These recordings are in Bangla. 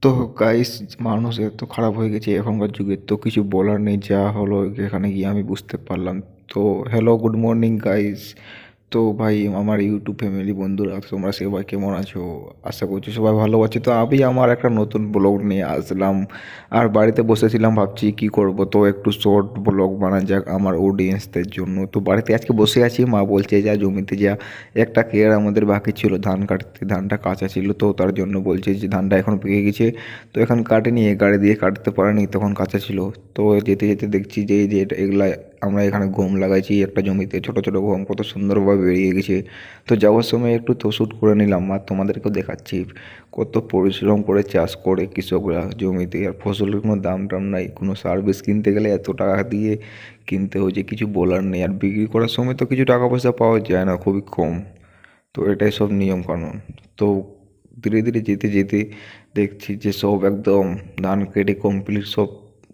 তো গাইস, মানুষ এত খারাপ হয়ে গেছে এখনকার যুগে, তো কিছু বলার নেই। যা হলো এখানে গিয়ে আমি বুঝতে পারলাম। তো হ্যালো, গুড মর্নিং গাইস। তো ভাই, আমার ইউটিউব ফ্যামিলি বন্ধুরা, তোমরা সবাই কেমন আছো? আশা করছি সবাই ভালো আছে। তো আমি আমার একটা নতুন ব্লগ নিয়ে আসলাম। আর বাড়িতে বসেছিলাম, ভাবছি কি করব, তো একটু শর্ট ব্লগ বানা যাক আমার অডিয়েন্সদের জন্য। তো বাড়িতে আজকে বসে আছি, মা বলছে যা জমিতে যা, একটা কেয়ার আমাদের বাকি ছিল ধান কাটতে, ধানটা কাঁচা ছিল, তো তার জন্য বলছে যে ধানটা এখন পেকে গেছে, তো এখন কাটেনি, গাড়ি দিয়ে কাটতে পারেনি, তখন কাঁচা ছিল। তো যেতে যেতে দেখছি যে এই যে এগুলা আমরা এখানে গম লাগাইছি একটা জমিতে, ছোট ছোট গম কত সুন্দরভাবে বেরিয়ে গেছে। তো যাওয়ার সময় একটু তো শ্যুট করে নিলাম, আর তোমাদেরকেও দেখাচ্ছি কত পরিশ্রম করে চাষ করে কৃষকরা জমিতে, আর ফসলের কোনো দাম টাম নাই। কোনো সার্ভিস কিনতে গেলে এত টাকা দিয়ে কিনতে হচ্ছে, কিছু বলার নেই। আর বিক্রি করার সময় তো কিছু টাকা পয়সা পাওয়া যায় না, খুবই কম। তো এটাই সব নিয়ম কানুন। তো ধীরে ধীরে যেতে যেতে দেখছি যে সব একদম ধান কেটে কমপ্লিট, সব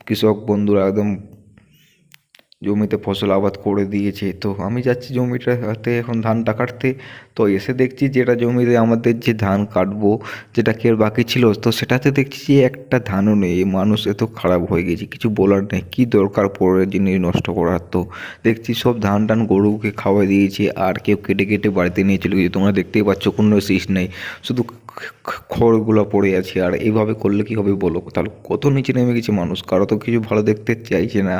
কৃষক বন্ধুরা একদম জমিতে ফসল আবাদ করে দিয়েছে। তো আমি যাচ্ছি জমিটাতে এখন ধানটা কাটতে। তো এসে দেখছি যেটা জমিতে আমাদের যে ধান কাটবো, যেটা কেউ বাকি ছিল, তো সেটাতে দেখছি যে একটা ধানও নেই। মানুষ এত খারাপ হয়ে গেছে, কিছু বলার নেই। কী দরকার পড়ে জিনিস নষ্ট করার? তো দেখছি সব ধান টান গরুকে খাওয়াই দিয়েছে, আর কেউ কেটে কেটে বাড়িতে নিয়ে চলে গেছে। তোমরা দেখতেই পাচ্ছ কোনো শীষ নেই, শুধু খড়গুলো পড়ে আছে। আর এইভাবে করলে কি হবে বলো? তাহলে কত নিচে নেমে গেছে মানুষ, কারো তো কিছু ভালো দেখতে চাইছে না।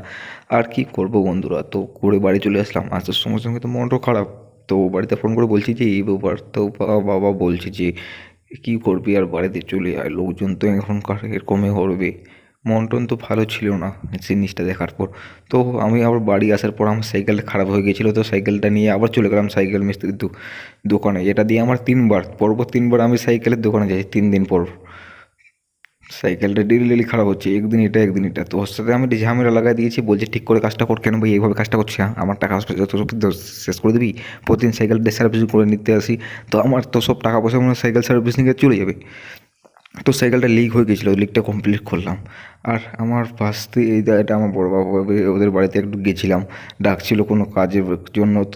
আর কি করবো বন্ধুরা, তো করে বাড়ি চলে আসলাম। আসার সঙ্গে সঙ্গে তো মনটাও খারাপ। তো বাড়িতে ফোন করে বলছি যে এই ব্যাপার, তো বাবা বলছে যে কী করবি, আর বাড়িতে চলে আয়, লোকজন তো এখনকার এরকমই করবে। মন টন তো ভালো ছিল না জিনিসটা দেখার পর। তো আমি আবার বাড়ি আসার পর আমার সাইকেলটা খারাপ হয়ে গেছিলো, তো সাইকেলটা নিয়ে আবার চলে গেলাম সাইকেল মিস্ত্রির দোকানে। এটা দিয়ে আমার তিনবার, পরপর তিনবার আমি সাইকেলের দোকানে যাই 3 দিন পর। সাইকেলটা ডেলি ডেলি খারাপ হচ্ছে, একদিন এটা একদিন এটা। তো ওর সাথে আমি ঝামেলা লাগাই দিয়েছি, বলছে ঠিক করে কাজটা কর। কেন ভাই এইভাবে কাজটা করছি? হ্যাঁ, আমার টাকা যত সব শেষ করে দিবি? প্রতিদিন সাইকেল দিয়ে সার্ভিসিং করে নিতে আসি, তো আমার তো সব টাকা পয়সা মনে হয় সাইকেল সার্ভিসিংয়ে চলে যাবে। তো সাইকেলটা লিক হয়ে গেছিলো, লিকটা কমপ্লিট করলাম। আর আমার পাশ দিয়ে এটা আমার বড় বাবু, ওদের বাড়িতে একটু গেছিলাম, ডাকছিল কোনো কাজের জন্য। তো